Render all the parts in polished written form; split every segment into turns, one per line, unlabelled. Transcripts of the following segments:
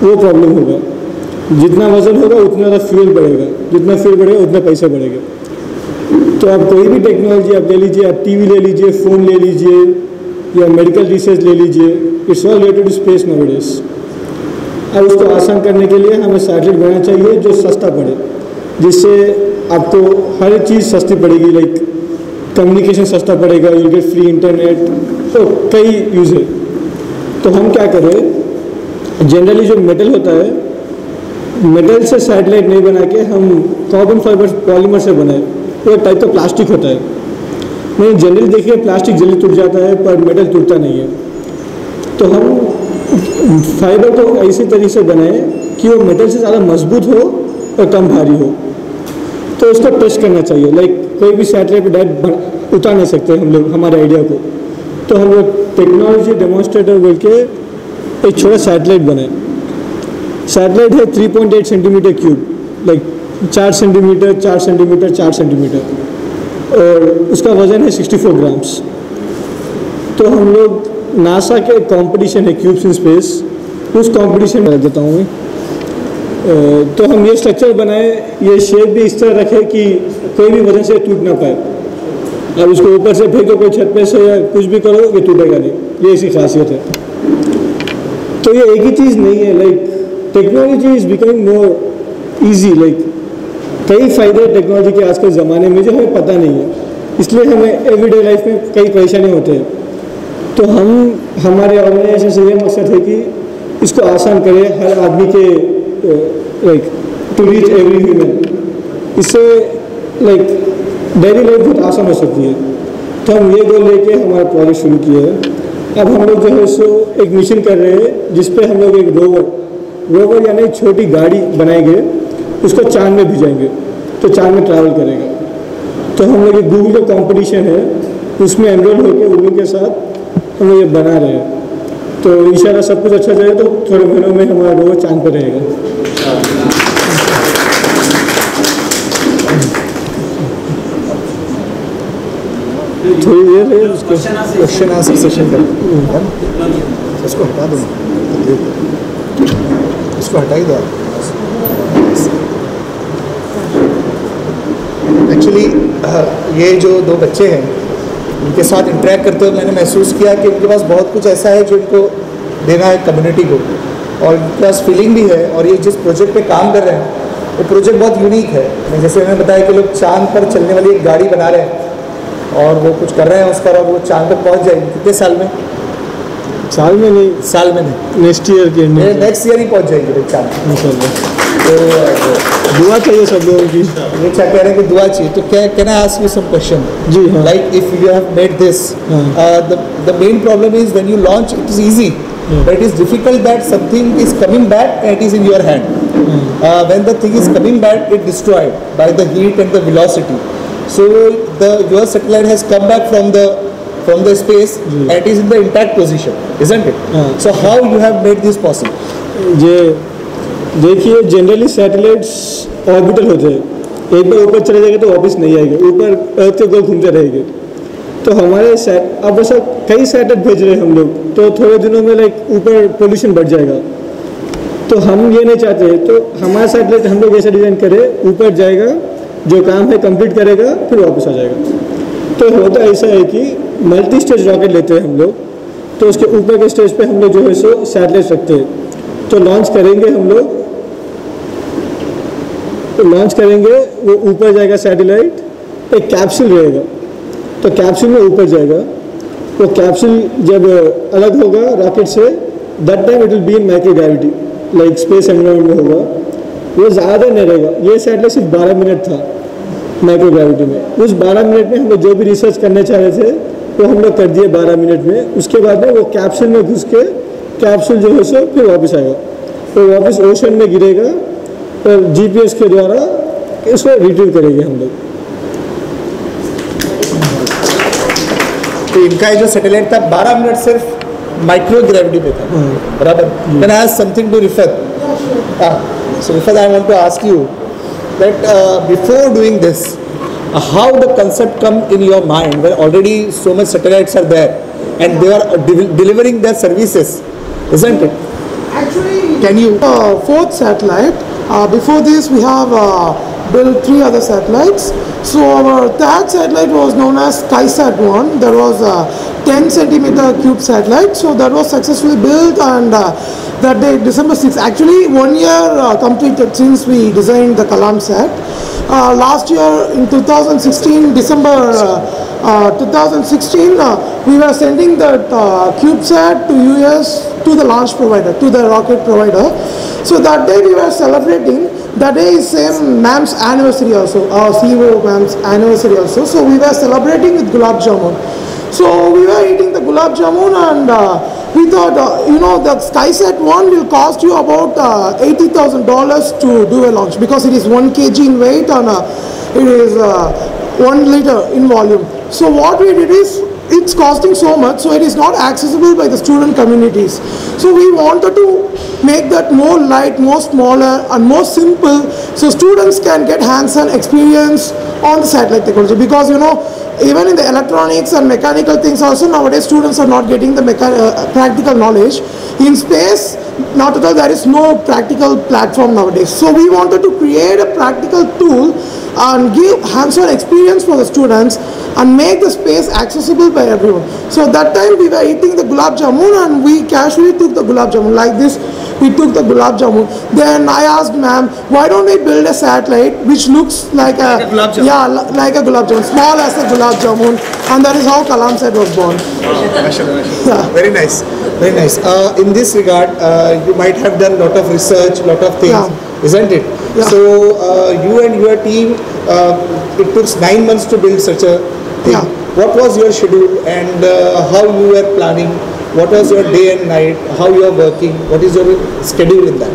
वो प्रॉब्लम होगा। जितना वजन होगा उतना ज़्यादा फ्यूल बढ़ेगा, जितना फ्यूल बढ़ेगा उतना पैसे बढ़ेगा। तो आप कोई भी टेक्नोलॉजी आप ले लीजिए, आप टीवी ले लीजिए, फ़ोन ले लीजिए, या मेडिकल रिसर्च ले लीजिए, it's all related to space nowadays. अब उसको आसान करने के लिए हमें सैटेलाइट बनाना चाहिए जो सस्ता पड़े, जिससे आपको हर चीज़ सस्ती पड़ेगी। लाइक कम्युनिकेशन सस्ता पड़ेगा, यू गेट फ्री इंटरनेट, तो कई यूज़ है। तो हम क्या करें, जनरली जो मेटल होता है, मेटल से सैटेलाइट नहीं बना के हम कार्बन फाइबर पॉलीमर से बनाए। वो एक टाइप का प्लास्टिक होता है। नहीं, जनरली देखिए प्लास्टिक जल्दी टूट जाता है पर मेटल टूटता नहीं है। तो हम फाइबर को ऐसी तरीके से बनाए कि वो मेटल से ज़्यादा मजबूत हो और कम भारी हो। तो उसको टेस्ट करना चाहिए। लाइक कोई भी सैटेलाइट पर डायरेक्ट उतार नहीं सकते हम लोग हमारे आइडिया को। तो हम लोग टेक्नोलॉजी डेमोन्स्ट्रेटर बोल के एक छोटा सैटेलाइट बनाए। सैटेलाइट है 3.8 centimetre cube, like 4 centimetre 4 centimetre 4 centimetre, और उसका वज़न है 64 ग्राम्स। तो हम लोग नासा के कंपटीशन है क्यूब्स इन स्पेस, उस कंपटीशन में रख देता हूँ मैं। तो हम ये स्ट्रक्चर बनाए, ये शेप भी इस तरह रखे कि कोई भी वजन से टूट ना पाए। अब उसको ऊपर से फेंको कोई छत पे से या कुछ भी करो, ये टूटेगा नहीं। ये इसकी खासियत है। तो ये एक ही चीज़ नहीं है, like technology is becoming more easy. Like कई फ़ायदे टेक्नोलॉजी के आज के ज़माने में जो हमें पता नहीं है, इसलिए हमें एवरीडे लाइफ में कई परेशानी होते हैं। तो हम हमारे ऑर्गेनाइजेशन से ये मकसद है कि इसको आसान करें हर आदमी के, like to reach every human. इससे लाइक डेली लाइफ बहुत आसान हो सकती है। तो हम ये गोल लेके हमारा प्रोजेक्ट शुरू किया है। अब हम लोग जो है सो एक मिशन कर रहे हैं जिसपे हम लोग एक रोवर यानी छोटी गाड़ी बनाएंगे, उसको चांद में भेजेंगे तो चांद में ट्रैवल करेगा। तो हम लोग एक गूगल का कंपटीशन है, उसमें एनरोल होकर गूगल के साथ हम लोग ये बना रहे हैं। तो इंशाल्लाह सब कुछ अच्छा जाए तो थोड़े महीनों में हमारा रोवर चांद पर रहेगा। थोड़ी देर है उसको क्वेश्चन आंसर सेशन कर, इसको हटा दो, इसको हटा ही दो।
एक्चुअली ये जो दो बच्चे हैं उनके साथ इंटरेक्ट करते हुए मैंने महसूस किया कि उनके पास बहुत कुछ ऐसा है जो इनको देना है कम्युनिटी को, और उनके पास फीलिंग भी है। और ये जिस प्रोजेक्ट पे काम कर रहे हैं वो प्रोजेक्ट बहुत यूनिक है। जैसे मैंने बताया कि लोग चांद पर चलने वाली एक गाड़ी बना रहे हैं और वो कुछ कर रहे हैं उसका, और वो चांद पर पहुंच जाएगी कितने साल में?
साल में नहीं, नेक्स्ट ईयर के
नेक्स्ट ईयर ही पहुंच जाएगी चांद। तो
दुआ चाहिए सब लोगों की।
ये क्या कह रहे हैं कि दुआ चाहिए। तो can I ask you some question?
जी हाँ।
Like if you have made this, the main problem is when you launch it is easy, but it is difficult that something is coming back and it is in your hand. When the thing is coming back, it destroyed by the heat and the velocity. So your satellite has come back from the space and it is in the intact position, isn't it? So how you have made this possible?
ये देखिए, generally satellites orbital होते हैं, एक बार ऊपर चले जाएंगे तो वापस नहीं आएंगे, ऊपर अर्थ के गोल घूमते रहेंगे। तो हमारे अब ऐसा कई सैटेलाइट भेज रहे हैं हम लोग, तो थोड़े दिनों में लाइक ऊपर पोल्यूशन बढ़ जाएगा। तो हम ये नहीं चाहते, तो हमारा सैटेलाइट हम लोग ऐसा डिज़ाइन करें, ऊपर जाएगा, जो काम है कंप्लीट करेगा, फिर वापस आ जाएगा। तो होता ऐसा है कि मल्टी स्टेज रॉकेट लेते हैं हम लोग, तो उसके ऊपर के स्टेज पे हम लोग जो है सो सैटेलाइट रखते हैं। तो लॉन्च करेंगे हम लोग, वो ऊपर जाएगा सैटेलाइट, एक कैप्सूल रहेगा, तो कैप्सूल में ऊपर जाएगा। वो कैप्सूल जब अलग होगा रॉकेट से, that time it will be in micro gravity, like space environment में होगा। वो ज़्यादा नहीं रहेगा। ये सैटेलाइट सिर्फ 12 मिनट था माइक्रो ग्रेविटी में। उस 12 मिनट में हम लोग जो भी रिसर्च करने चाह रहे थे वो हम लोग कर दिए 12 मिनट में। उसके बाद में वो कैप्सूल में घुस के कैप्सूल जो है सो फिर वापस आएगा, तो वापस ओशन में गिरेगा और GPS के द्वारा इसको रिट्रीव करेंगे हम लोग।
तो इनका जो सैटेलाइट था 12 मिनट सिर्फ माइक्रो ग्रेविटी पे था, बराबर। Then I have something to refer. So Rifat, I want to ask you that before doing this, how the concept come in your mind when already so much satellites are there and they are delivering their services, isn't it?
Actually,
Can you?
Fourth satellite. Before this, we have built 3 other satellites. So our third satellite was known as SkySat-1. That was a 10 centimeter cube satellite. So that was successfully built, and that day, December 6th, actually 1 year completed since we designed the Kalamsat. Last year in 2016, December 2016, we were sending that CubeSat to US, to the launch provider, to the rocket provider. So that day we were celebrating. That day is same ma'am's anniversary also, our CEO ma'am's anniversary also. So we were celebrating with gulab jamun. So we were eating the gulab jamun, and we thought, the SkySat-1 will cost you about $80,000 to do a launch, because it is 1 kg in weight, and it is 1 liter in volume. So what we did is, it's costing so much, so it is not accessible by the student communities. So we wanted to make that more light, more smaller, and more simple, so students can get hands-on experience on the satellite technology. Because even in the electronics and mechanical things also, nowadays students are not getting the practical knowledge. In space, not at all, there is no practical platform nowadays. So we wanted to create a practical tool and give hands-on experience for the students and make the space accessible by everyone. So that time we were eating the gulab jamun, and we casually took the gulab jamun like this. We took the gulab jamun. Then I asked ma'am, why don't we build a satellite which looks like a
gulab jamun?
Yeah, like a gulab jamun, small as a gulab jamun, and that is how Kalamsat was born. Yeah.
Very nice, very nice. In this regard, you might have done a lot of research, lot of things, isn't it?
Yeah.
So you and your team, it took 9 months to build such a thing.
Yeah.
What was your schedule, and how you were planning? What was your day and night? How you are working? What is your schedule in that?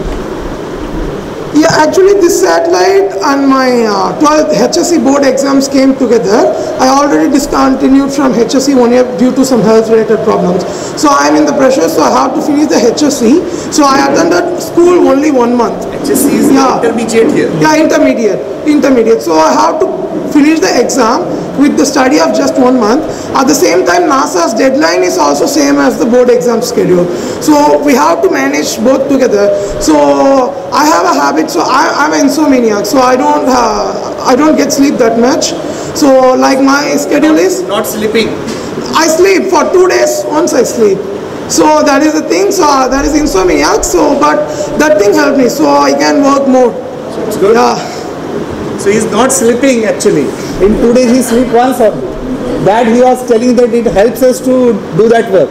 Yeah, actually this satellite and my 12th HSC board exams came together. I already discontinued from HSC 1 year due to some health related problems. So I am in the pressure, so I have to finish the HSC. So I attended school only 1 month.
HSC is intermediate here.
Yeah, intermediate. So I have to finish the exam with the study of just 1 month. At the same time, NASA's deadline is also same as the board exam schedule. So we have to manage both together. So I have a habit, so I'm an insomniac, so I don't get sleep that much. So like my schedule is
Not sleeping.
I sleep for 2 days once I sleep. So that is the thing. So that is insomniac. So but that thing helped me, so I can work more.
It's good.
Yeah.
So he's not sleeping actually. In 2 days he sleep once only. That he was telling that it helps us to do that work.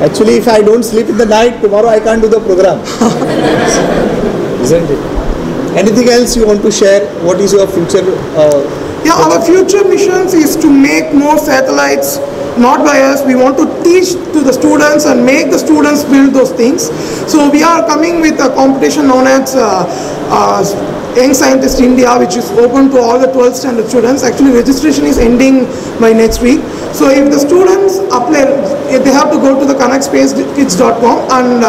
Actually, if I don't sleep in the night, tomorrow I can't do the program. Isn't it? Anything else you want to share? What is your future?
Yeah, our future missions is to make more satellites, not by us. We want to teach to the students and make the students build those things. So we are coming with a competition known as Young Scientist India, which is open to all the 12th standard students. Actually, registration is ending by next week. So if the students apply, they have to go to the connectspacekids.com and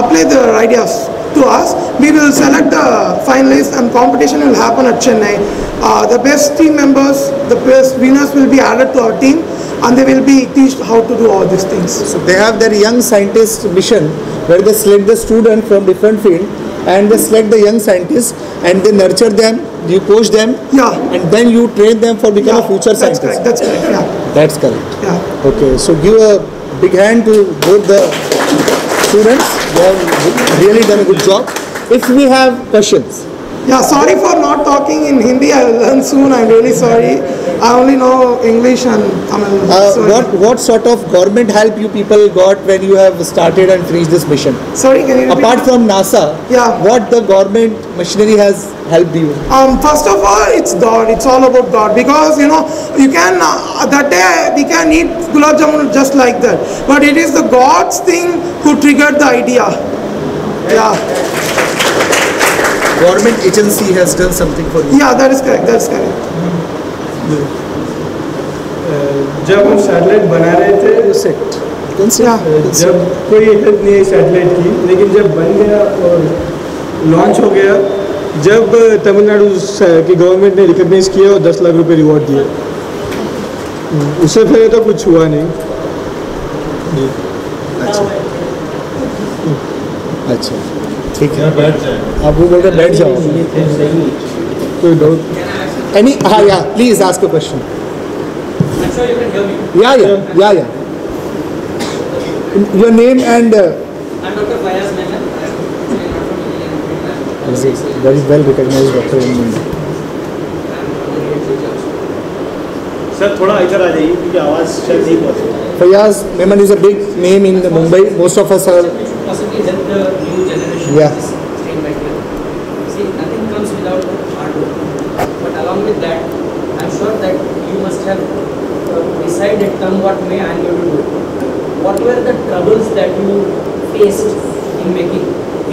apply their ideas to us. We will select the finalists, and competition will happen at Chennai. The best team members, the best winners will be added to our team, and they will be taught how to do all these things.
So they have their young scientist mission where they select the student from different field and they select the young scientists and they nurture them, you coach them,
Yeah.
and then you train them for become a future
That's
scientist.
correct. That's correct. Yeah.
That's correct.
Yeah.
Okay, so give a big hand to both the students. They have really done a good job. If we have questions.
Yeah, sorry for not talking in Hindi. I will learn soon. I'm really sorry. I only know English and Tamil. Sorry.
What sort of government help you people got when you have started and finished this mission?
Sorry, can you repeat?
Apart from NASA,
Yeah.
what the government machinery has helped you?
First of all, it's God. It's all about God, because you can that day we can eat gulab jamun just like that, but it is the God's thing who triggered the idea. Yeah,
Government agency has done something for you.
yeah, that is correct. That's correct.
जब हम satellite बना रहे थे,
Yeah.
जब कोई help नहीं है satellite की, लेकिन जब बन गया और लॉन्च हो गया, जब तमिलनाडु की गवर्नमेंट ने रिकॉग्नाइज किया और 10 लाख रुपए रिवॉर्ड दिए, उससे पहले तो कुछ हुआ नहीं जी।
अच्छा ठीक है, आप वो बोल रहे बैठ जाओ, कोई डाउट? एनी, हाँ या प्लीज आस्क अ क्वेश्चन. या your name and
I'm Dr. Fayaz Menon.
Very well recognized doctor in India.
Sir थोड़ा इधर आ जाइए क्योंकि आवाज़ शायद नहीं पहुँची.
Fayaz Memon is a big name in Mumbai. Most of us are.
Which should possibly help the new generation.
Yeah.
Staying back here. See, nothing comes without hard work. But along with that, I'm sure that you must have decided, come what may, I'm going to do. What were the troubles that you faced in making?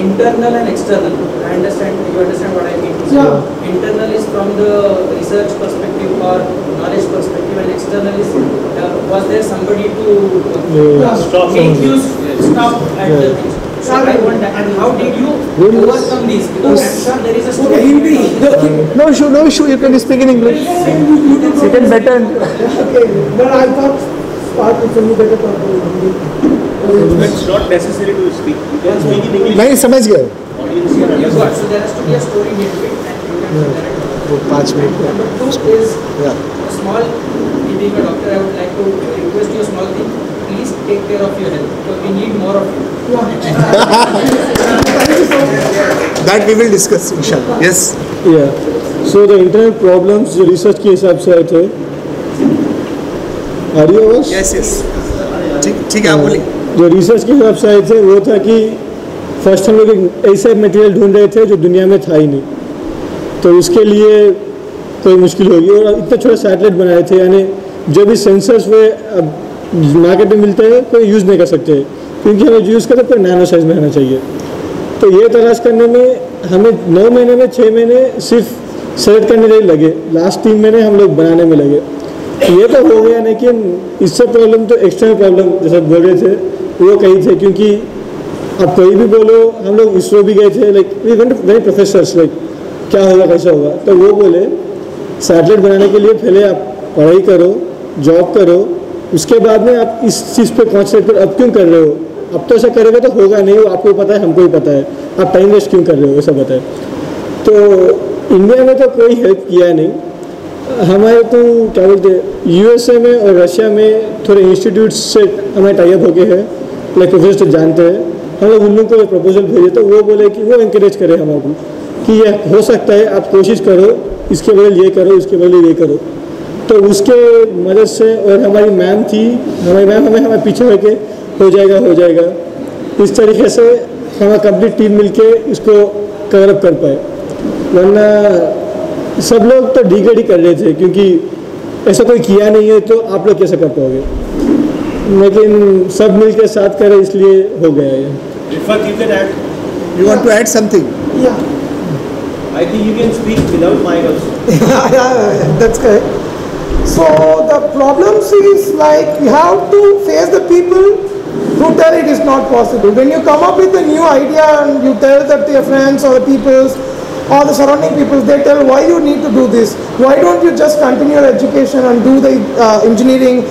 Internal and external. You understand what I mean?
Yeah.
Internal is from the research perspective or knowledge perspective, and external is was there somebody to
Stop.
make you stop at the things? So I wonder, and how did you overcome these? Because I'm sure there is a story.
No issue. You can speak in English. You can better.
Okay, but I thought Spark is only better for
It's not necessary to speak. You can speak in English.
नहीं समझ गए.
Audience can
You
understand.
got, so there has to be a story made to it, and you can narrate.
वो 5 minute.
Number two is
Yeah.
a small, being a doctor, I would like to request you a small thing. Please take care of your health because we need more of you.
That we will discuss inshallah. Yes.
Yeah. So the internal problems जो research के हिसाब से आए थे. Are you aware?
Yes. ठीक है आप बोलिए.
जो रिसर्च के हिसाब से आए थे वो था कि फर्स्ट हम लोग एक ऐसा मटेरियल ढूंढ रहे थे जो दुनिया में था ही नहीं, तो उसके लिए कोई मुश्किल होगी. और इतना छोटा सैटेलाइट बनाए थे, यानी जो भी सेंसर्स वे अब मार्केट में मिलते हैं कोई यूज़ नहीं कर सकते, क्योंकि हमें यूज़ करते कोई नैनो साइज में रहना चाहिए. तो ये तलाश करने में हमें 9 महीने में 6 महीने सिर्फ सेलेक्ट करने के लिए लगे. लास्ट 3 महीने हम लोग बनाने में लगे. ये तो हो गया, लेकिन इससे प्रॉब्लम तो एक्सटर्नल प्रॉब्लम जैसा बोल रहे थे वो कही थे, क्योंकि अब कोई भी बोलो, हम लोग इसरो भी गए थे, like we went very professors, like क्या होगा कैसा होगा. तो वो बोले सैटेलाइट बनाने के लिए पहले आप पढ़ाई करो, जॉब करो, उसके बाद में आप इस चीज़ पे कॉन्सेंट्रेट करो. अब क्यों कर रहे हो? अब तो ऐसा करोगे तो होगा नहीं, वो आपको पता है, हमको भी पता है, आप टाइम वेस्ट क्यों कर रहे हो, ऐसा बताए. तो इंडिया में तो कोई हेल्प किया नहीं. हमारे तो क्या बोलते हैं, यूएसए में और रशिया में थोड़े इंस्टीट्यूट से हमारे टाइप हो गए हैं, लाइक प्रोफेसर जानते हैं. हम लोग उन लोगों को प्रपोजल भेजे तो वो बोले कि वो इंकरेज करे हमको कि ये हो सकता है, आप कोशिश करो, इसके बदले ये करो, इसके बदले ये करो. तो उसके मदद से, और हमारी मैम थी, हमारी मैम हमें पीछे रखे हो जाएगा इस तरीके से हमारा कंप्लीट टीम मिलके इसको कवर अप कर पाए. वरना सब लोग तो डिग्रेड कर रहे थे, क्योंकि ऐसा कोई किया नहीं है, तो आप लोग कैसे कर पाओगे. लेकिन सब मिलके साथ करें, इसलिए हो गया ये.
Rifat, you can add.
You want to add something?
Yeah.
I think you can speak without mic also.
Yeah, that's correct. So the problems is like you have to face the people who tell it is not possible. When you come up with a new idea and you tell that your friends or the peoples or the surrounding people, they tell why you need to do this. Why don't you just continue your education and do the engineering,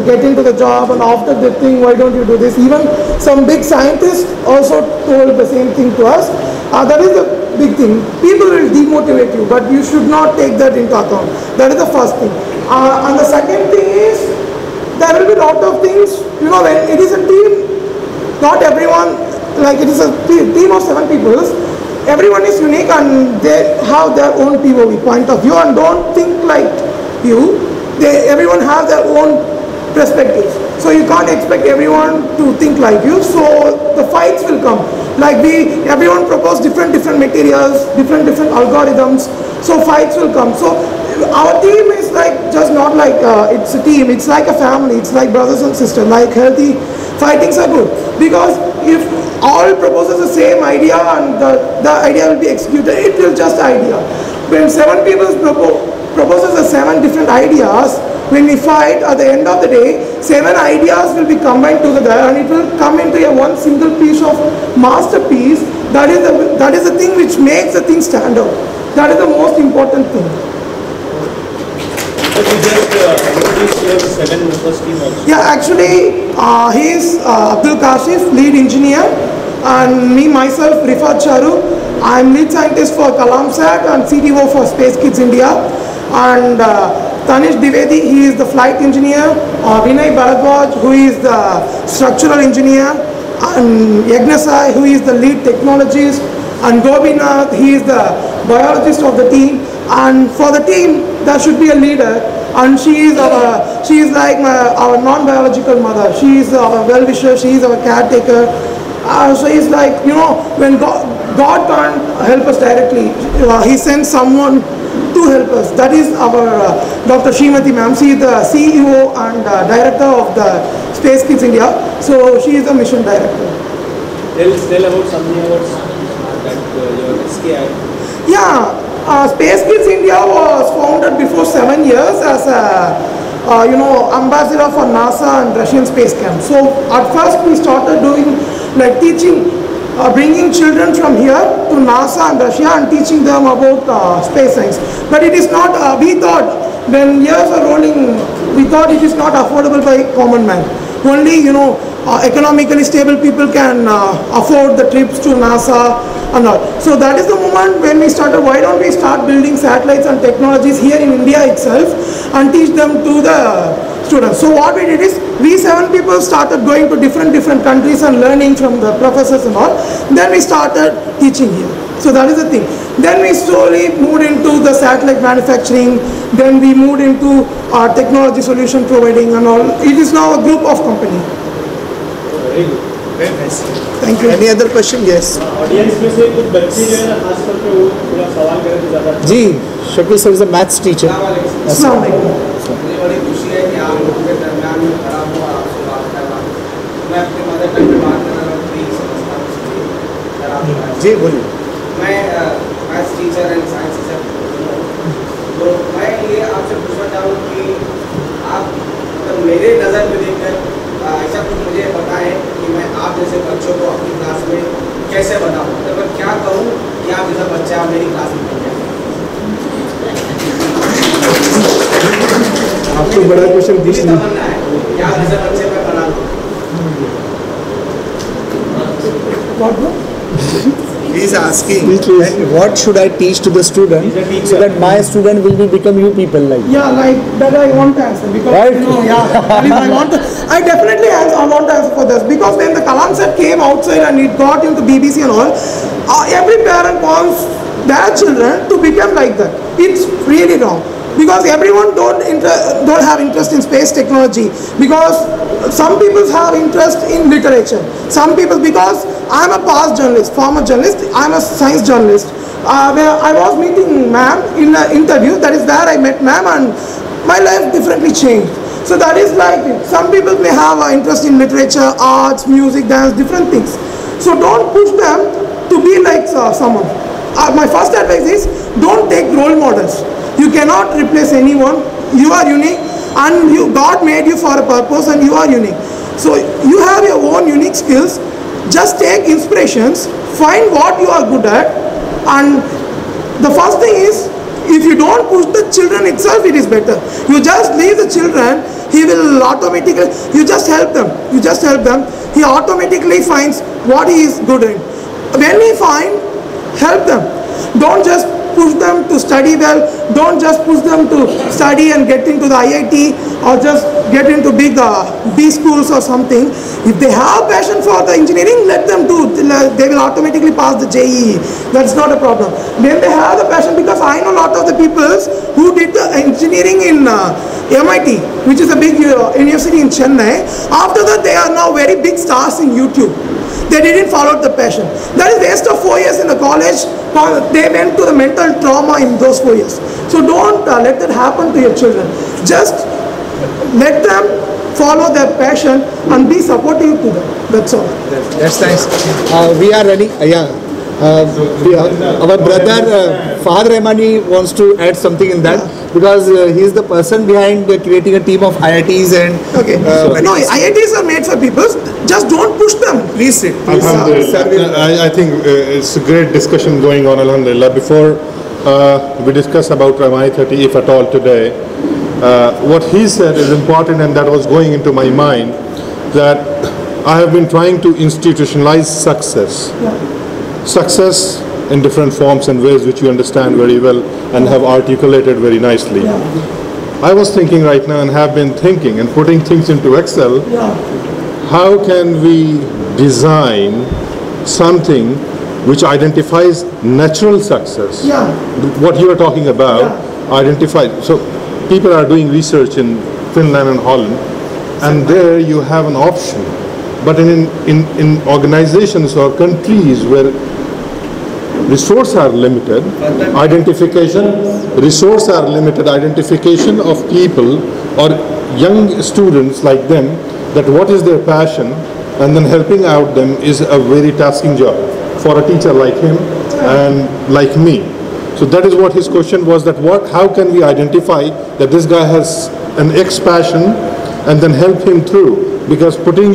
get into the job, and after the thing, why don't you do this? Even some big scientists also told the same thing to us. That is the big thing. People will demotivate you, but you should not take that into account. That is the first thing. And the second thing is, there will be lot of things, when it is a team, not everyone, like it is a team of 7 people, everyone is unique and they have their own POV, point of view, and don't think like you. Everyone have their own perspectives. So you can't expect everyone to think like you. So the fights will come. Like everyone propose different materials, different algorithms. So fights will come. So our team is like just not like it's a team. It's like a family. It's like brothers and sisters. Like healthy fightings are good, because if all proposes the same idea and the idea will be executed, it will just idea. When 7 people proposes the 7 different ideas, when we fight, at the end of the day, 7 ideas will be combined together and it will come into a one single piece of masterpiece. That is the thing which makes the thing stand out. That is the most important thing.
But you just introduced your 7 members team also.
Yeah, actually, he is Abdul Kashif, lead engineer. And me myself, Rifat Charu, I'm lead scientist for Kalamsat and CTO for Space Kids India. And Tanish Dwivedi, he is the flight engineer. Vinay Bharadwaj, who is the structural engineer. And Yagnasai, who is the lead technologist. And Gobinath, he is the biologist of the team. And for the team, there should be a leader. And she is like our non-biological mother. She is our well-wisher. She is our caretaker. So it's like, when God can't help us directly, He sends someone to help us. That is our Dr. Srimati ma'am. She is the CEO and director of the Space Kids India. So she is the mission director.
Tell about something about that your SKI.
Yeah. Space Kids India was founded before 7 years as a ambassador for NASA and Russian space camp. So at first we started doing like teaching, bringing children from here to NASA and Russia and teaching them about space science. But it is not, we thought when years are rolling, we thought it is not affordable by common man. Only, economically stable people can afford the trips to NASA and all. So that is the moment when we started, why don't we start building satellites and technologies here in India itself and teach them to the students. So what we did is, we 7 people started going to different countries and learning from the professors and all. Then we started teaching here. So that is the thing. Then we slowly moved into the satellite manufacturing. Then we moved into technology solution providing and all. It is now a group of company.
Very good. Very nice.
Thank you.
Any other question? Yes.
Audience में से कुछ बच्चे जो है ना खास करके वो थोड़ा सवाल करें तो ज़्यादा
जी, Shakeel sir is a maths teacher.
अस्सलाम वालेकुम.
मुझे बड़ी खुशी है कि आप लोगों के दरमियान में खड़ा हूँ और आपसे बात कर रहा हूँ. मैं अपने मदर टंग में बात कर रहा हूँ, प्लीज समझता हूँ इसलिए सर आप
जी बोलिए.
मैं maths teacher and science teacher. तो मैं ये आपसे पूछना चाहूँ कि आप मतलब मेरे नज़र में देखकर ऐसा कुछ मुझे बताएं कि मैं आप जैसे बच्चों को अपनी क्लास में कैसे बनाऊँ. मतलब मैं क्या करूँ कि आप जैसा बच्चा मेरी क्लास में बन जाए.
आपको बड़ा क्वेश्चन पूछ लिया.
तमन्ना है कि आप जैसे बच्चे मैं बना दूँ.
He is asking that what should I teach to the student so that my student will become you people like.
Yeah, like that I want to answer because
Right.
I definitely I want to answer for this because when the Kalamsat came outside and it got into BBC and all, every parent wants their children to become like that. It's really wrong. Because everyone don't have interest in space technology, because some people have interest in literature, some people, because I'm a past journalist, former journalist, I'm a science journalist, where I was meeting ma'am in an interview. That is where I met ma'am and my life differently changed. So that is like, some people may have an interest in literature, arts, music, dance, different things. So don't push them to be like someone. My first advice is, don't take role models. You cannot replace anyone. You are unique and God made you for a purpose and you are unique. So you have your own unique skills. Just take inspirations, find what you are good at, and the first thing is, if you don't push the children itself, it is better. You just leave the children, he will automatically, you just help them. He automatically finds what he is good in. When he finds, help them. Don't just push them to study well. Don't just push them to study and get into the IIT or just get into big B schools or something. If they have passion for the engineering, let them do. They will automatically pass the JEE. That's not a problem. When they have the passion, because I know a lot of the people who did the engineering in MIT, which is a big university in Chennai. After that, they are now very big stars in YouTube. They didn't follow the passion. That is waste of 4 years in the college. They went to the mental trauma in those 4 years. So don't let that happen to your children. Just let them follow their passion and be supportive to them. That's all.
That's nice. We are running. Our brother Fahad Rahmani wants to add something in that because he is the person behind creating a team of IITs and.
Okay. No, IITs are made for people. Just don't push them.
Please sit.
I think it's a great discussion going on, alhamdulillah. Before we discuss about Ramayana 30, if at all today, what he said is important, and that was going into my mind, that I have been trying to institutionalize success. Success in different forms and ways which you understand very well and have articulated very nicely. I was thinking right now and have been thinking and putting things into Excel. How can we design something which identifies natural success? What you are talking about, identified. So people are doing research in Finland and Holland, and there you have an option. But in organizations or countries where resources are limited, resources are limited, identification of people or young students like them, that what is their passion, and then helping out them is a very tasking job for a teacher like him and like me. So that is what his question was, that how can we identify that this guy has an X passion and then help him through, because putting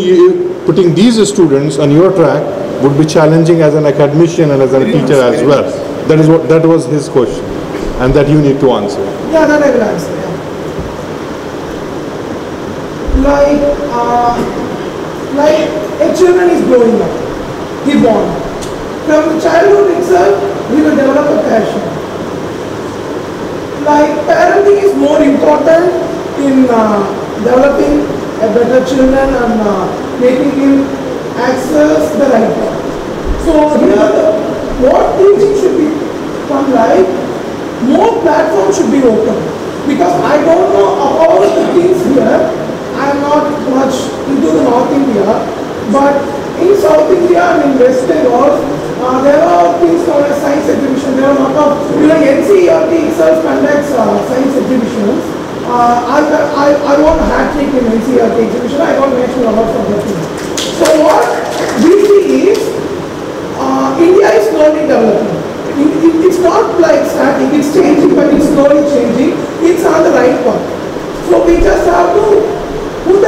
these students on your track would be challenging as an academician and as a teacher as well. That was his question, and that you need to answer.
Yeah, that I will answer. Like a children is growing up, he born. From the childhood itself, he will develop a passion. Like parenting is more important in developing a better children and making him access the right path. So here, what teaching should be from like, more platforms should be open. Because I don't know about the things here. I am not much into the North India, but in South India and in West Bengal, there are things known as science exhibition. There are a lot of, NCERT itself conducts science exhibitions. I want a hat trick in NCERT exhibition. I don't mention a lot of the things. So what we see is, India is slowly developing. It's not like static, it's changing, but it's slowly changing. It's on the right path. So we just have to put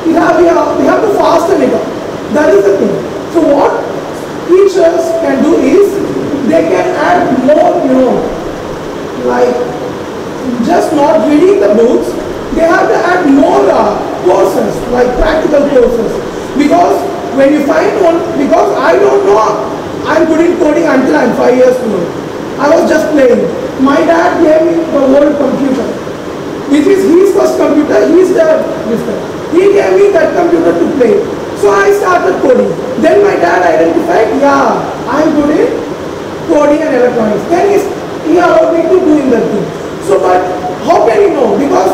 we have to fasten it up. That is the thing. So what teachers can do is, they can add more, like just not reading the books, they have to add more courses, like practical courses. Because when you find one, because I don't know, I'm good in coding until I'm 5 years old. I was just playing. My dad gave me the old computer, which is his first computer. He gave me that computer to play. So I started coding. Then my dad identified, I'm good in coding and electronics. Then he allowed me to do in that thing. So, but how can you know? Because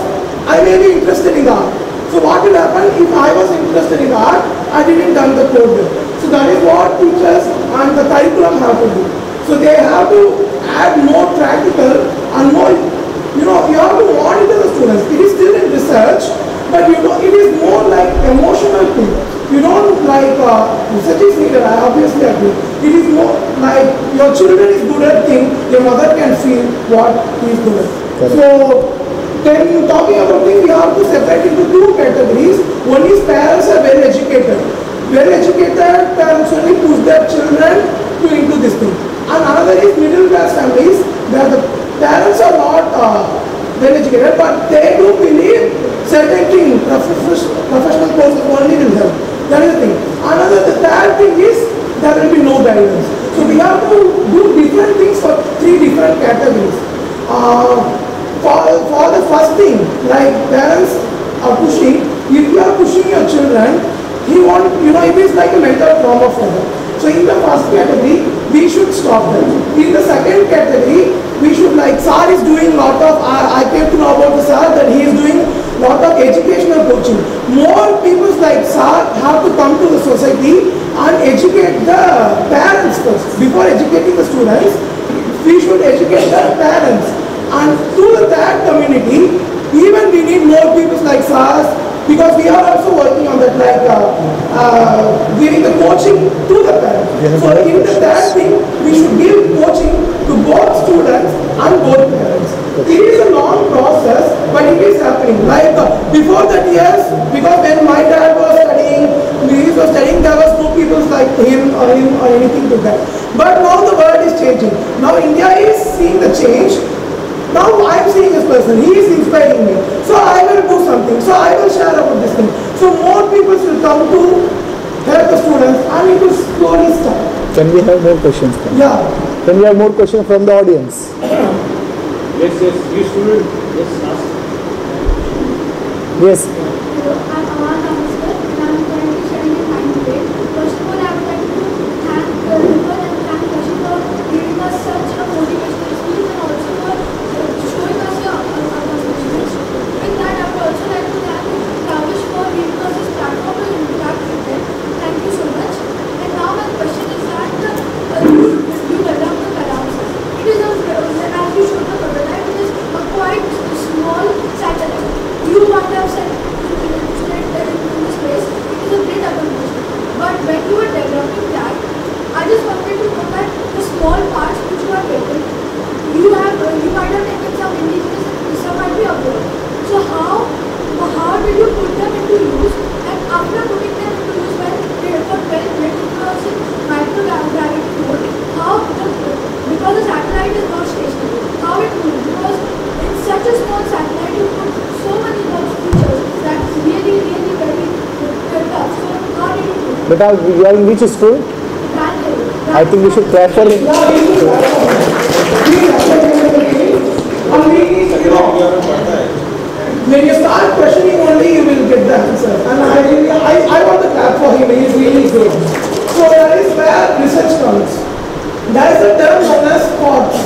I may be interested in art. So what will happen if I was interested in art, I didn't done the code there. So that is what teachers and the curriculum have to do. So they have to add more practical and more, you have to monitor the students. It is still in research, but it is more like emotional thing. You don't like, research is needed, I obviously agree. It is more like your children is good at things, your mother can feel what he is good at. So, then talking about things, we have to separate into two categories. One is parents are well educated. Well educated parents only push their children into this thing. And another is middle class families, where the parents are not well educated, but they do believe certain things, professional courses only will help. That is the thing. The third thing is, there will be no guidance. So we have to do different things for three different categories. For the first thing, like parents are pushing, if you are pushing your children, it is like a mental trauma for them. So in the first category, we should stop them. In the second category, we should, like SAR is doing a lot of, I came to know about the SAR that he is doing a lot of educational coaching. More people like SAR have to come to the society and educate the parents first. Before educating the students, we should educate the parents. And through the third community, even we need more people like SARs, because we are also working on that, like giving the coaching to the parents. So in the third thing, we should give coaching to both students and both parents. It is a long process, but it is happening. Like before that years, because when my dad was studying, there was no people like him or anything to that. But now the world is changing. Now India is seeing the change. Now I am seeing this person, he is inspiring me. So I will do something. So I will share about this thing. So more people will come to help the students and it will slowly start.
Can we have more questions?
Yeah.
Can we have more questions from the audience?
Yes, you student, yes, ask.
Yes.
Hello, I'm Aman Namaskar and I'm currently studying in 9th grade. First of all, I would like to thank Ripple and thank Kashi for giving us such a motivational speech and also for showing us your accomplishments. With that, I would also like to thank Kavish for giving us this platform to interact with them. Thank you so much. And now my question is that you developed the Kalamsa. It is, as you showed the prototype, it is a quite small satellite. You might have said in this place, it is a great accomplishment. But when you were developing that, I just wanted to know that the small parts which you are getting, you might have taken some indigenous and some might be abroad. So how did you put them into use? And after putting them into use, when it was in microgravity mode, because the satellite is not stationary, how it moves? Because it's such a small satellite, you put so many features that's really very tough. So how did you do it?
Beta, you are in which school? I think we should clap for him.
When you start questioning only, you will get the answer. And I want to clap for him. He is really good. So that is where research comes. There is a term known as COTS,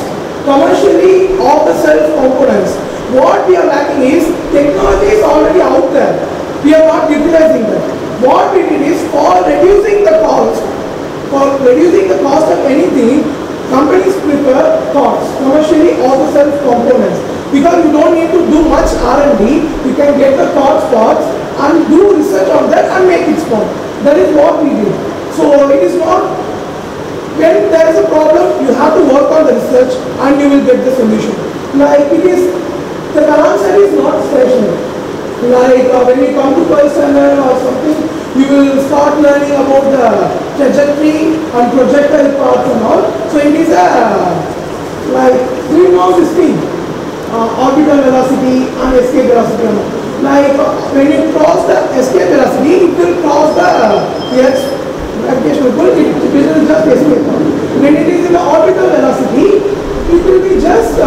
commercially off-the-shelf components. What we are lacking is technology is already out there. We are not utilizing that. What we did is for reducing the cost of anything, companies prefer COTS, commercially off-the-shelf components. Because you don't need to do much R&D, you can get the COTS parts and do research on that and make it small. That is what we did. So it is not, when there is a problem, you have to work on the research and you will get the solution. Like it is, the Kalamsat is not stationary. Like when you come to Personnel or something, you will start learning about the trajectory and projectile parts and all. So it is a, like, we know this thing, orbital velocity and escape velocity. Like when you cross the escape velocity, it will cross the Earth's gravitational pull, it will just escape. When it is in the orbital velocity, it will be just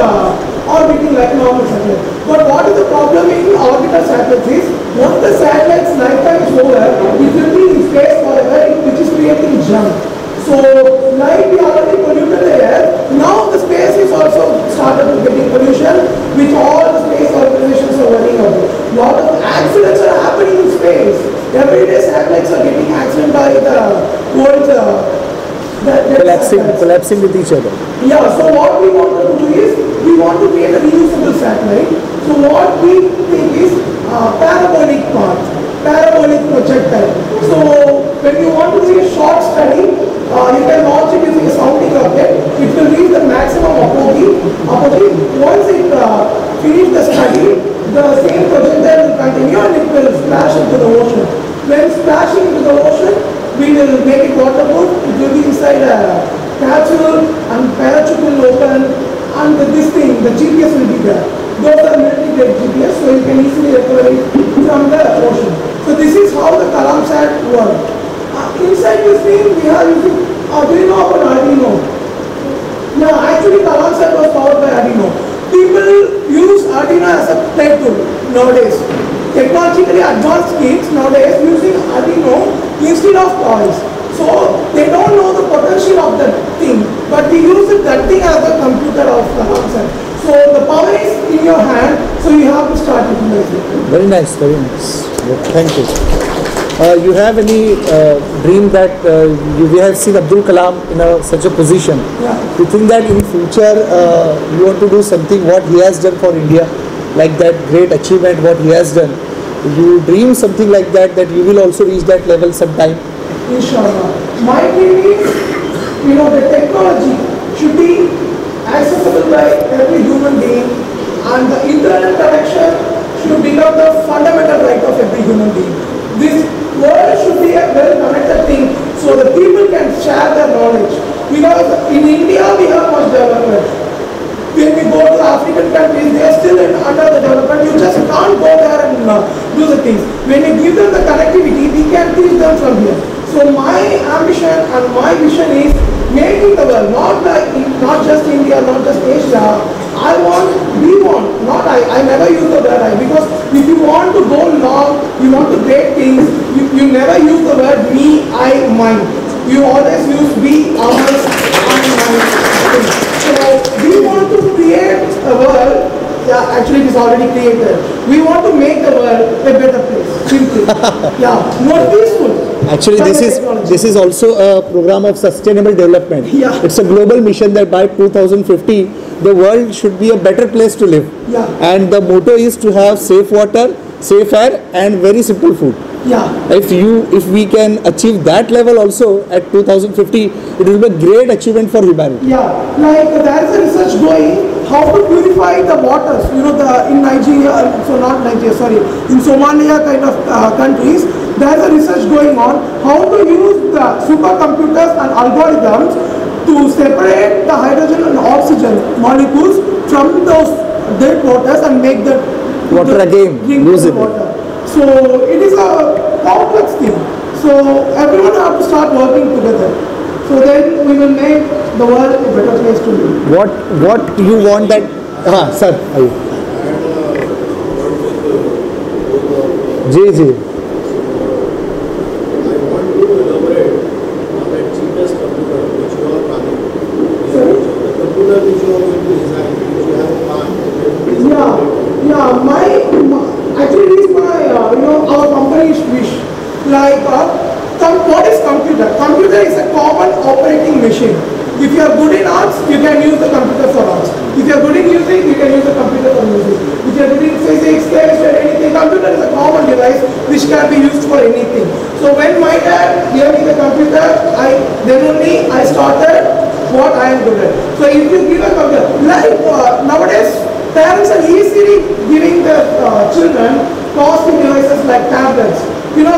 orbiting like normal satellite. But what is the problem in orbital satellites is, once the satellite's lifetime is over, it will be in space forever, which is creating junk. So, like we already polluted the air, now the space is also started getting pollution, which all the space organizations are worrying about. Lot of accidents are happening in space. Every day satellites are getting accident by the world's
collapsing with each other.
Yeah, so what we want to do is, we want to create a reusable satellite. So what we think is parabolic part, parabolic projectile. So when you want to do a short study, you can launch it using a sounding rocket. It will reach the maximum apogee. Once it finishes the study, the same projectile will continue and it will splash into the ocean. When splashing into the ocean, we will make it waterproof. It will be inside a capsule and parachute will open, and this thing, the GPS will be there. Those are military grade GPS, so you can easily recover it from the ocean. So this is how the Kalamsat works. Inside this thing, we are using, do you know about Arduino? No, actually Kalamsat was powered by Arduino. People use Arduino as a play tool nowadays. Technologically advanced kids nowadays using Arduino instead of toys. So they don't know the potential of that thing, but we use that thing as a computer of Kalamsat. So the power is in your hand, so you have to start utilizing it.
Very nice, very nice. Thank you. You have any dream that we have seen Abdul Kalam in such a position?
Yeah.
You think that in future you want to do something what he has done for India, like that great achievement what he has done? You dream something like that, that you will also reach that level sometime?
Inshallah. My dream is, the technology should be accessible by every human being, and the internet connection should become the fundamental right of every human being. This world should be a well-connected thing, so the people can share their knowledge. Because in India we have much development. When we go to African countries, they are still under the development. You just can't go there and do the things. When you give them the connectivity, we can teach them from here. So my ambition and my vision is making the world, not just India, not just Asia. We want, not I never use the word I, because if you want to go long, you want to create things, you never use the word me, I, mine. You always use we, ours, and mine. So we want to create a world, actually it is already created. We want to make the world a better place, simply. More peaceful.
Actually, this is also a program of sustainable development.
Yeah.
It's a global mission that by 2050, the world should be a better place to live.
Yeah.
And the motto is to have safe water, safe air, and very simple food.
Yeah.
If we can achieve that level also at 2050, it will be a great achievement for humanity.
Yeah, like there is a research going how to purify the waters. You know, in Nigeria, in Somalia kind of countries, there is a research going on how to use the supercomputers and algorithms to separate the hydrogen and oxygen molecules from those dead waters and make the
water again usable.
So it is a complex thing. So everyone have to start working together. So then we will make the world a better place to live.
What you want that? Sir. Ji.
Actually this is my, our company's wish. Like, what is computer? Computer is a common operating machine. If you are good in arts, you can use the computer for arts. If you are good in music, you can use the computer for music. If you are good in physics, chemistry, anything, computer is a common device which can be used for anything. So when my dad gave me the computer, then only I started what I am good at. So if you give a computer, like nowadays, parents are easily giving their children costly devices like tablets. You know,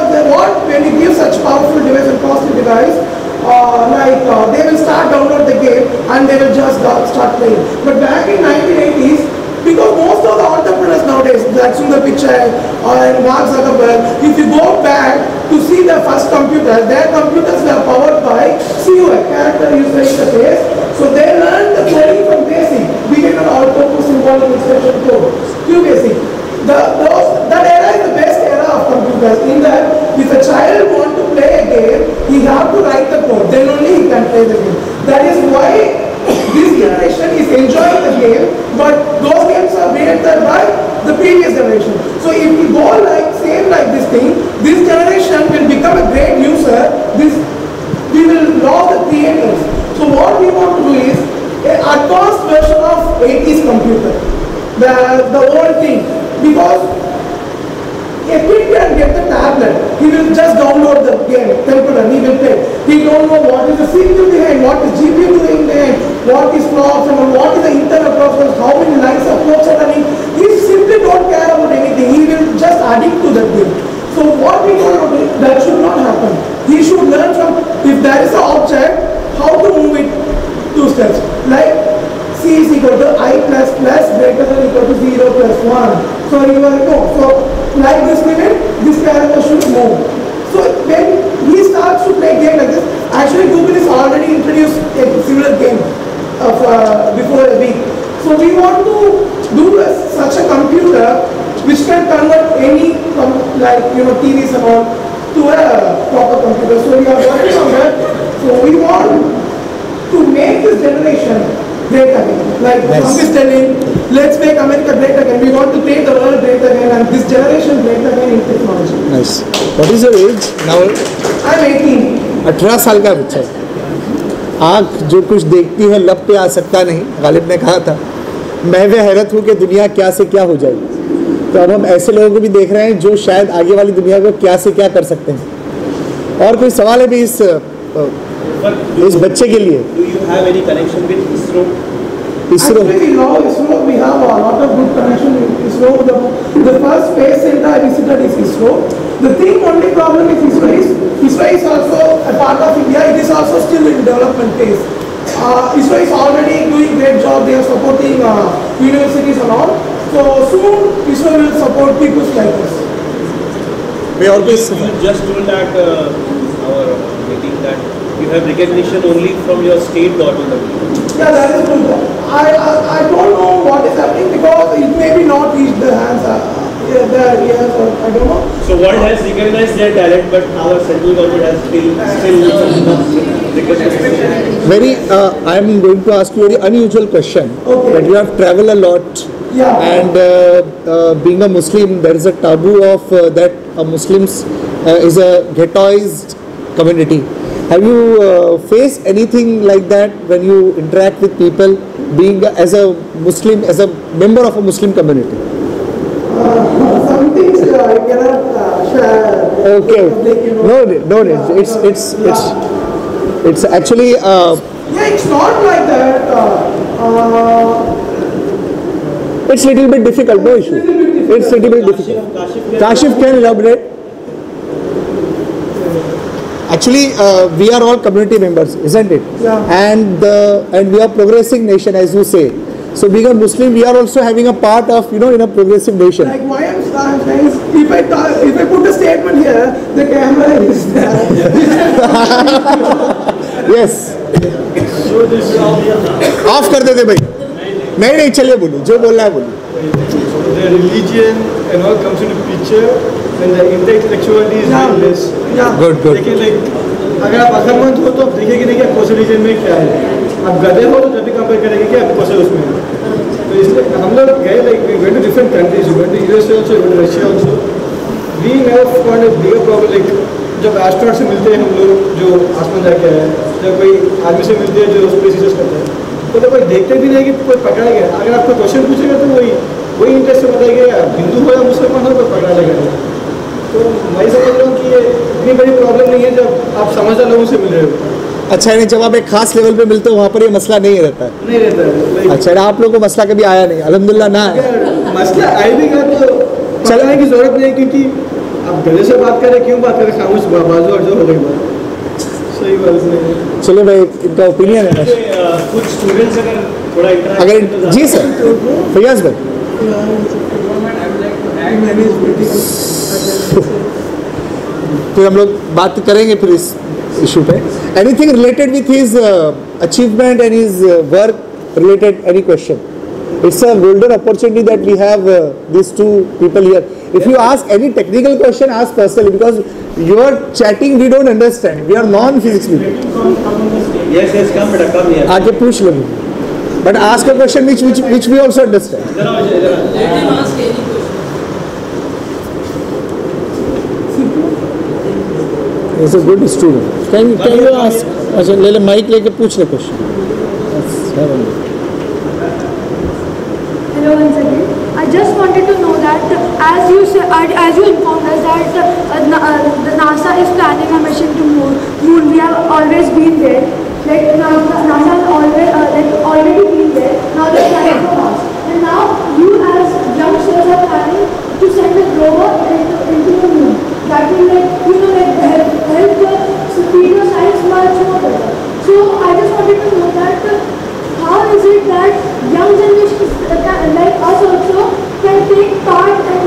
when you give such powerful device and costly device, they will start download the game and they will just start playing. But back in 1980s, because most of the entrepreneurs nowadays, like Sundar Pichai or Mark Zuckerberg, if you go back to see their first computers, their computers were powered by CUI, character user interface. So they learned the coding from BASIC, beginner all-purpose symbolic instruction code, QBasic. That era is the best era of computers, in that if a child wants to play a game, he has to write the code, then only he can play the game. That is why this generation is enjoying the game, but those games are created by the previous generation. So if we go same like this thing, this generation will become a great user, we will love the creators. So what we want to do is an advanced version of 80s computer, the old thing, because a kid can get the tablet, he will just download the game, temple, and he will play. He don't know what is the CPU behind, what is GPU doing behind, what is flops, and what is the internal process, how many lines of code are running. He simply don't care about anything. He will just addict to that game. So what we want to do, that should not happen. He should learn from, if there is an object, how to move it 2 steps. Like C is equal to I plus greater than equal to 0 plus 1. So you are no. So like this limit, this character should move. So when he starts to play game like this, actually Google is already introduced a similar game before a week. So we want to do such a computer which can convert any TVs and all to a proper computer. So we are working on that. So we want to make this generation great again. Like Trump is telling, let's make America great again. We want to make the world great again and this generation great again in technology.
Nice. What is your age now?
I'm 18.
18 साल का बच्चा है. आँख जो कुछ देखती है लब पे आ सकता नहीं, गालिब ने कहा था. मैं वे हैरत हूँ कि दुनिया क्या से क्या हो जाएगी. तो अब हम ऐसे लोगों को भी देख रहे हैं जो शायद आगे वाली दुनिया को क्या से क्या कर सकते हैं. और कोई सवाल है भी इस बच्चे के लिए?
Do you have any connection with ISRO?
Actually, we know ISRO. We have a lot of good connection with ISRO. The first space center I visited is ISRO. The only problem with ISRO is also a part of India. It is also still in development phase. ISRO is already doing great job. They are supporting universities and all. So soon ISRO will support people like us.
We always
You just told at our meeting that you have recognition only from your state government.
Yeah, that is true. I don't know what is happening because it may be not reached the hands. Their ears, or I don't know.
So world has recognized their talent, but our central government has still recognized.
very. I am going to ask you a very unusual question.
Okay.
That you have traveled a lot.
Yeah.
And being a Muslim, there is a taboo of that Muslims is a ghettoized community. Have you faced anything like that when you interact with people, being as a Muslim, as a member of a Muslim community?
Some things I cannot share.
Okay.
Public, you know.
No need, no need. It's actually.
Yeah, it's not like that.
It's little bit difficult. No issue. It's little bit difficult. Kashif can elaborate. Actually, we are all community members, isn't it?
Yeah.
And we are progressing nation, as you say. So being a Muslim, we are also having a part of, in a progressive nation.
Like why I'm saying is, if I put a statement here, the camera is there.
Yes. Of कर देते भाई. नहीं चलिए बोलो जो बोलना है बोलो.
The religion and all comes into picture when the intellectuality is very less.
Yeah.
Good, good.
देखिए like अगर आप अकलमंद हो तो आप देखेंगे नहीं कि आप कौन से रीजन में क्या है. आप गधे हो तो जब भी कंपेयर करेंगे कि आप कौन से उसमें हैं. तो इसलिए हम लोग गए like we went to different countries. We went to USA also, we went to Russia also. We never found a bigger problem like जब एस्ट्रोनॉट से मिलते हैं हम लोग जो आसमान जाके आए, जब कोई आदमी से मिलते हैं जो स्पेस रिसर्च करता है, तो कोई देखते भी नहीं कि कोई पकड़ा गया. अगर आपको क्वेश्चन पूछेगा तो वही इंटरेस्ट से बताएगा हिंदू हो या मुसलमान हो तो पकड़ा लगेगा. तो मैं समझ रहा हूँ कि ये इतनी बड़ी प्रॉब्लम नहीं है जब आप समझदार लोगों से मिल रहे हो.
अच्छा यानी जब आप एक खास लेवल पे मिलते हो वहाँ पर ये मसला नहीं रहता है.
नहीं रहता है.
अच्छा आप लोगों को मसला कभी आया नहीं, अल्हम्दुलिल्लाह ना है.
अगर मसला आए भी गया तो चलाने की जरूरत नहीं, क्योंकि आप गले से बात करें क्यों बात करें, खामोश बाजू और जो हो गई बात. सही बात नहीं.
चलिए भाई इनका ओपिनियन है.
कुछ स्टूडेंट्स अगर थोड़ा
अगर जी सर फैयाज भाई. फिर हम लोग बात करेंगे फिर इस इशू पे. Anything related with his achievement and his work related, any question? It's a golden opportunity that we have these two people here. If you ask any technical question, ask personally, because you are chatting, we don't understand. We are non-physics people.
Yes, come beta, come here.
आके पूछ लो. But ask a question which we also understand. He's a good student. Can you ask? अच्छा ले ले mic लेके पूछ ले question.
Hello once again. I just wanted to know that as you informed us that the NASA is planning a mission to moon. We have always been there. Like NASA has already been there. Now they're planning for Mars. And now you as youngsters are planning to send a rover into the moon. That will help the speed of science much more better. So I just wanted to know that. How is it that young generations like us also can take part and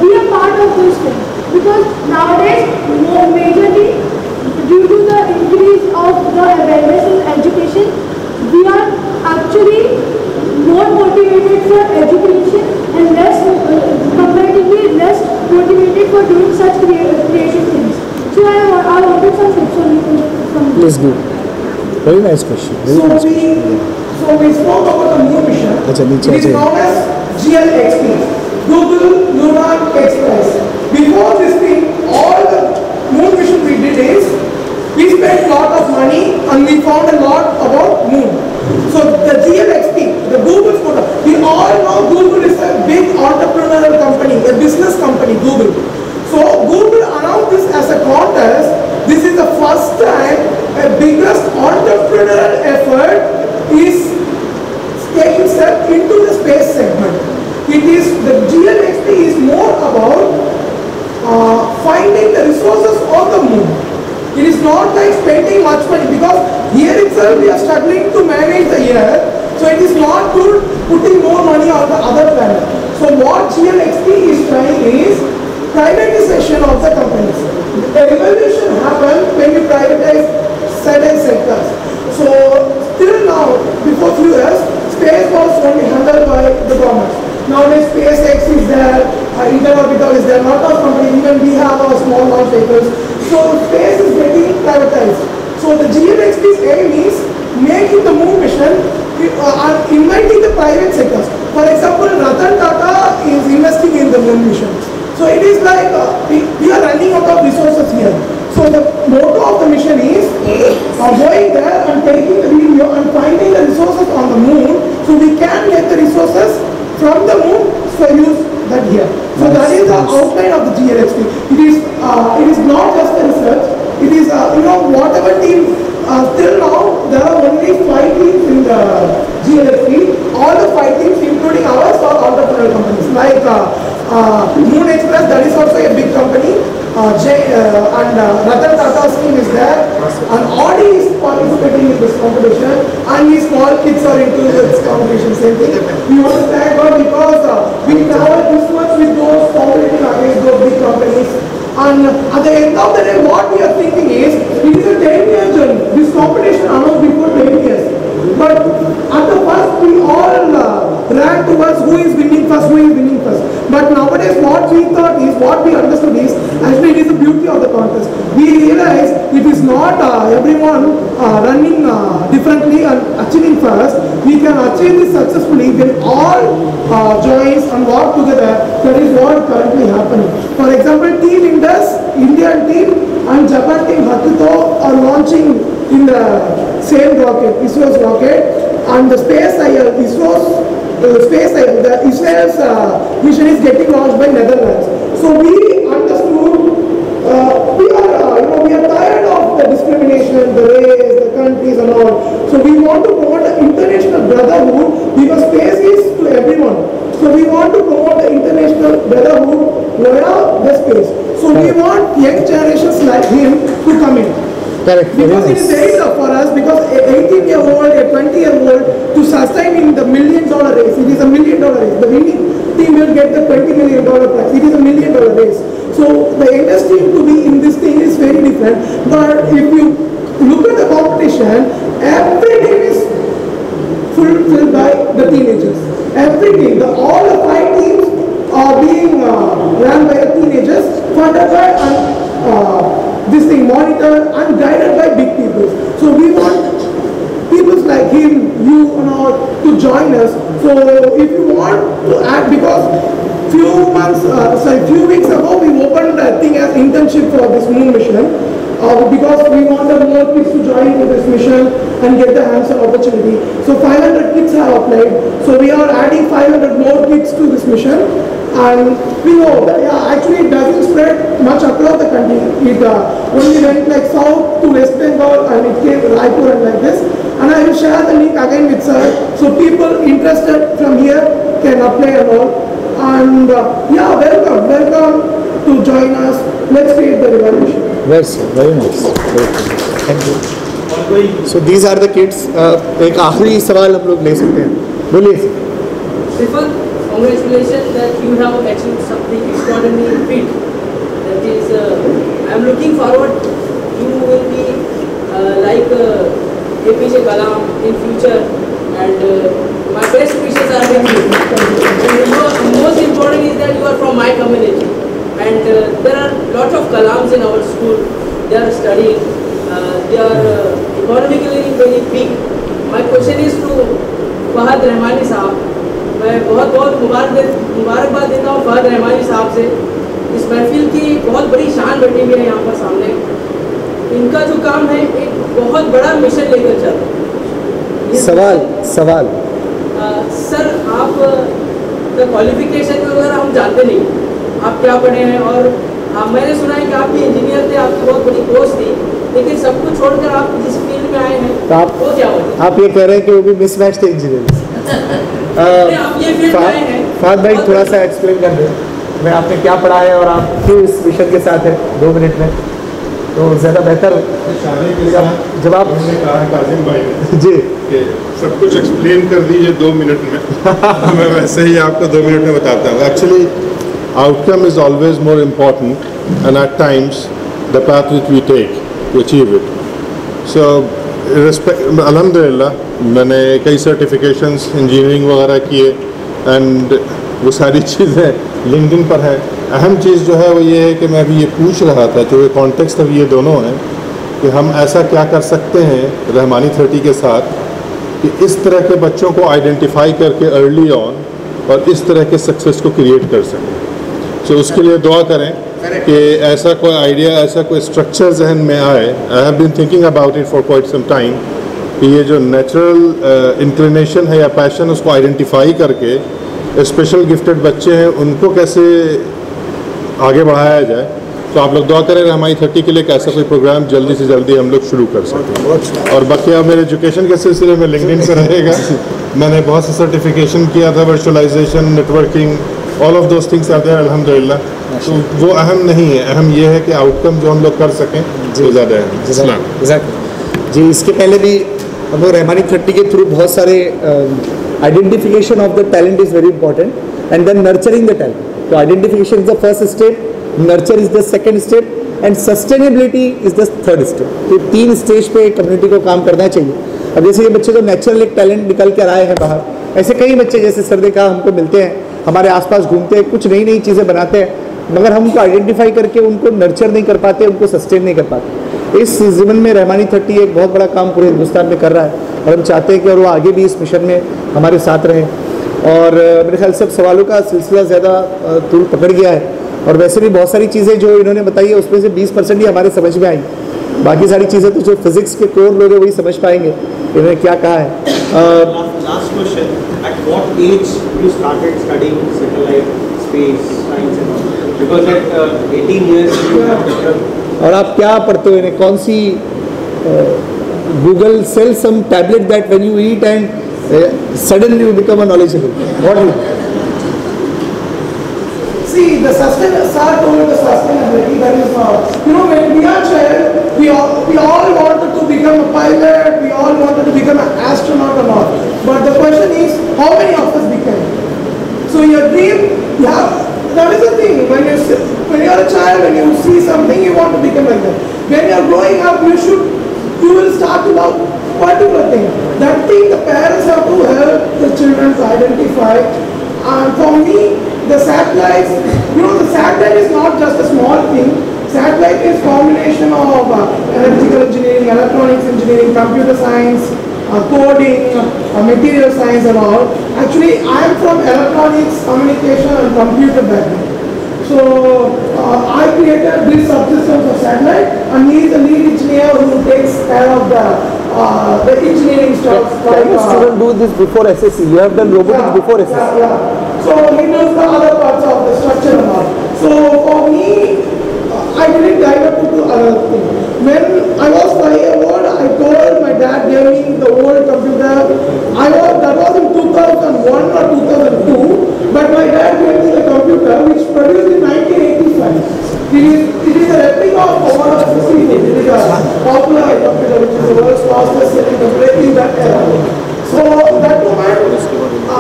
be a part of this thing? Because nowadays, majorly due to the increase of the awareness in education, we are actually more motivated for education and comparatively less motivated for doing such creative things. So I wanted some tips from you.
Please do. Very nice question.
So we spoke about the moon mission.
अच्छा नीचे
It is known as GLXP, Google Lunar Express. Before this thing, all the moon mission we did is we spent a lot of money and we found a lot about moon. So the GLXP, the Google scooter, we all know Google is a big entrepreneurial company, a business company, Google. So Google announced this as a contest. This is the first time a biggest entrepreneurial effort is taking step into the space segment. The GLXP is more about finding the resources on the moon. It is not like spending much money, because here itself we are struggling to manage the year. So it is not good putting more money on the other planet. So what GLXP is trying is privatization of the companies. The revolution happened when you privatize certain sectors. So till now, before few years, space was only handled by the government. Nowadays SpaceX is there, Interorbital is there, lot of companies, even we have our small launch vehicles. So space is getting privatized. So the GLXP's aim is making the moon mission and inviting the private sectors. For example, Ratan Tata is investing in the moon mission. So it is like we are running out of resources here. So the motto of the mission is going there and taking the video and finding the resources on the moon, so we can get the resources from the moon, so use that here. So that is the outline of the GLXP. It is not just the research. It is whatever team till now there are only 5 teams in the GLXP. All the 5 teams, including ours, are entrepreneurial companies like Moon Express. That is also a big company. And Ratan Tata's team is there, and Audi is participating in this competition, and we small kids are into this competition, same thing. We want to thank God because we travel this much with those competing against those big companies, and at the end of the day what we are thinking is, it is a 10-year journey. This competition announced before 10 years, but at the first we all ran towards who is winning first, but nowadays what we thought is, what we understood is, actually it is the beauty of the contest. We realize it is not everyone running differently and achieving first. We can achieve this successfully when all joins and work together. That is what currently happening. For example, Team Indus, Indian team, and Japan team Hakuto are launching in the same rocket, ISRO's rocket, and the Space IL, the Israel's mission is getting launched by Netherlands. So we understood, we are tired of the discrimination, the race, the countries and all. So we want to promote the international brotherhood, because space is to everyone. So we want to promote the international brotherhood via the space. So we want young generations like him to come in.
Correct.
Because it is very tough for us, because a 18-year-old, a 20-year-old to sustain in the $1 million race. It is a $1 million race. The winning team will get the $20 million prize. It is a $1 million race. So the youngest team to be in this thing is very different. But if you look at the competition, every team is fulfilled by the teenagers. Every team, all the 5 teams are being run by the teenagers, funded by this thing monitored and guided by big people. So we want people like him, you and all, to join us. So if you want to add, because few weeks ago we opened a thing as internship for this moon mission, because we wanted more kids to join into this mission and get the hands-on opportunity. So 500 kids have applied. So we are adding 500 more kids to this mission. And we know that actually it doesn't spread much across the country. It only went like south to West Bengal, and it came Raipur and like this. And I will share the link again with sir, so people interested from here can apply and all. And welcome to join us. Let's create the revolution.
Yes, very nice. Thank you. So these are the kids. एक आखिरी सवाल हम लोग ले सकते हैं. बोलिए.
Congratulations that you have achieved something extraordinary feat. That is, I am looking forward. You will be like APJ Kalam in future, and my best wishes are with you. And most important is that you are from my community, and there are lots of Kalams in our school. They are studying. They are economically very big. My question is to Fahad Rahmani Sahab. मैं बहुत मुबारकबाद देता हूँ फहद रहमानी साहब से. इस महफिल की बहुत बड़ी शान बटी हुई है यहाँ पर सामने. इनका जो काम है एक बहुत बड़ा मिशन लेकर चल रहे हैं.
सवाल
सर, आप का क्वालिफिकेशन वगैरह हम जानते नहीं, आप क्या पढ़े हैं, और मैंने सुना है कि आप भी इंजीनियर थे, आपकी बहुत बड़ी पोस्ट थी, लेकिन सब कुछ छोड़कर आप जिस फील्ड में आए हैं तो वो क्या होता है?
आप ये कह रहे हैं कि वो भी मिसमैच थे इंजीनियर. फहद भाई थोड़ा सा एक्सप्लेन कर दें, मैं आपने क्या पढ़ा है और आप क्यों इस मिशन के साथ हैं, 2 मिनट में. तो ज़्यादा बेहतर जब आप
मैंने कहा है काजिम भाई ने
जी
कि सब कुछ एक्सप्लेन कर दीजिए 2 मिनट में मैं वैसे ही आपको 2 मिनट में बताता हूँ. Actually outcome is always more important and at times the path which we take to achieve it. So अल्हम्दुलिल्लाह मैंने कई सर्टिफिकेशंस इंजीनियरिंग वगैरह किए एंड वो सारी चीज़ें लिंक्डइन पर है. अहम चीज़ जो है वो ये है कि मैं अभी ये पूछ रहा था, जो ये कॉन्टेक्स्ट अभी ये दोनों हैं कि हम ऐसा क्या कर सकते हैं रहमानी 30 के साथ कि इस तरह के बच्चों को आइडेंटिफाई करके अर्ली ऑन और इस तरह के सक्सेस को क्रिएट कर सकें. सो उसके लिए दुआ करें कि ऐसा कोई आइडिया, ऐसा कोई स्ट्रक्चर जहन में आए. I have been thinking about it for quite some time कि ये जो नेचुरल इंक्लिनेशन है या पैशन उसको आइडेंटिफाई करके स्पेशल गिफ्टेड बच्चे हैं उनको कैसे आगे बढ़ाया जाए. तो आप लोग दुआ करें हमारी 30 के लिए कैसा कोई प्रोग्राम जल्दी से जल्दी हम लोग शुरू कर सकें. और बाकी अब मेरे एजुकेशन के सिलसिले में लिंक्डइन पर रहेगा. मैंने बहुत से सर्टिफिकेशन किया था, virtualization, networking, all of those things are there अल्हम्दुलिल्लाह. तो वो अहम नहीं है, अहम ये है कि आउटकम जो हम लोग कर सकें वो ज़्यादा है.
जी इसके पहले भी हम लोग रहमानी 30 के थ्रू बहुत सारे identification of the talent is very important and then nurturing the talent. तो identification is the first step, nurture is the second step and sustainability is the third step. तो 3 स्टेज पे कम्युनिटी को काम करना चाहिए. अब जैसे ये बच्चे जो नेचुरल एक टैलेंट निकल कर आए हैं बाहर, ऐसे कई बच्चे जैसे सर ने कहा हमको मिलते हैं, हमारे आसपास घूमते हैं, कुछ नई नई चीज़ें बनाते हैं, मगर हम उनको आइडेंटिफाई करके उनको नर्चर नहीं कर पाते, उनको सस्टेन नहीं कर पाते. इस जीवन में रहमानी 30 एक बहुत बड़ा काम पूरे हिंदुस्तान में कर रहा है और हम चाहते हैं कि और वो आगे भी इस मिशन में हमारे साथ रहें. और मेरे ख्याल से अब सवालों का सिलसिला ज़्यादा तूल पकड़ गया है और वैसे भी बहुत सारी चीज़ें जो इन्होंने बताई है उसमें से 20% ही हमारे समझ में आई. बाकी सारी चीज़ें तो जो फिजिक्स के कोर लोग हैं वही समझ पाएंगे इन्होंने क्या कहा है.
Last question. At what age you started studying satellite, space, science and all? Because at 18 years you have developed.
और आप क्या pढ़ते हो इन्हें कौन सी Google sells some tablet that when you eat and suddenly you become a knowledgeable. What do you?
See, the sustainability, that is, when we are child, we all wanted to become a pilot, we all wanted to become an astronaut and all. But the question is, how many of us became? So your dream, that is the thing. When you are a child, when you see something, you want to become like that. When you are growing up, you will start to love particular thing. That thing the parents have to help the children to identify. And for me, the satellites, the satellite is not just a small thing. Satellite is combination of electrical engineering, electronics engineering, computer science, coding, material science and all. Actually, I am from electronics, communication and computer background. So, I created these subsystems of satellite and he is the lead engineer who takes care of the engineering stuff.
Can you student do this before SSC? You have done robotics before SSC.
Yeah. So he knows the other parts of the structure and all. So for me, I didn't divert to other thing. When I was 5 years old, I told my dad gave me the old computer. That was in 2001 or 2002. But my dad gave me the computer which produced in 1985. It is a replica of Commodore 64. It is a popular computer which is the world's fastest selling computer in that era. So that moment, I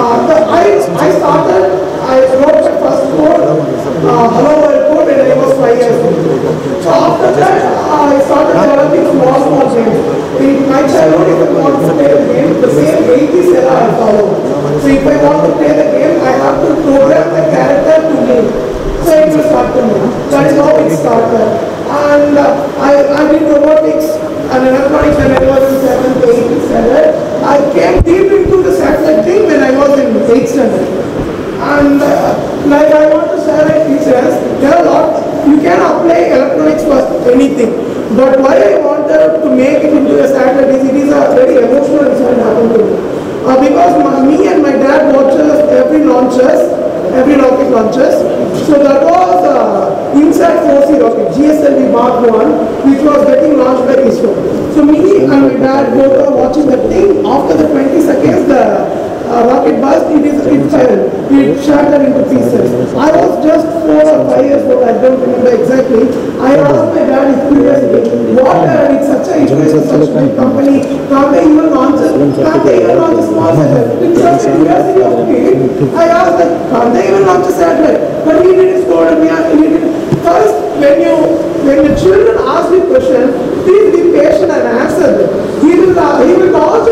started, I wrote my first code, hello world code when I was 5 years old. So after that, I started developing small games. In my childhood, if I want to play the game, the same 80s era I follow. So if I want to play the game, I have to program the character to move. So it will start to move. That is how it started. And I did robotics and electronics when I was in 7th, 8th standard. I came deep into the satellite thing when I was in 8th standard. And like I want to share with teachers, there are a lot, you can apply electronics for anything. But why I wanted to make it into a satellite is it is a very emotional incident happened to me. Because me and my dad watches every rocket launches. So that was INSAT 4C rocket, GSLV Mark 1, which was getting launched by ISRO. So me and my dad both are watching that thing. After the 20 seconds, the rocket burst, it fell. It shattered into pieces. I was just 4 or 5 years old, I don't remember exactly. I asked my dad his curiosity, what it's such a big company, can't they even launch a small satellite? It's such a curiosity of kid. I asked that, can't they even launch a satellite? But he didn't score me. First, when your children ask you questions, please be patient and answer them. He will also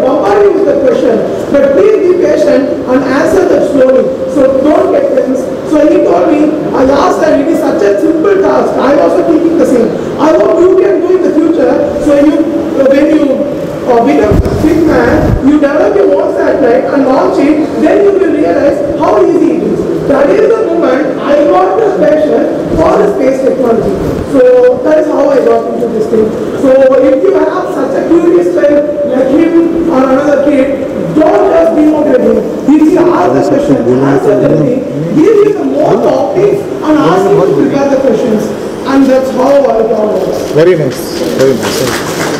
bombard you with the question, but please be patient and answer them slowly. So don't get tense. So he told me, I asked that it is such a simple task. I was also thinking the same. I hope you can do in the future. So when you become a big man, you develop your own satellite and launch it, then you will realize how easy it is. That is the moment I got the passion for the space technology. So that is how I got into this thing. So if you have such a curious child like him or another kid, don't just demotivate him. If you ask the question, answer the thing, give him the more topics and ask him to prepare the questions. And that's how I got it.
Very nice. Very nice.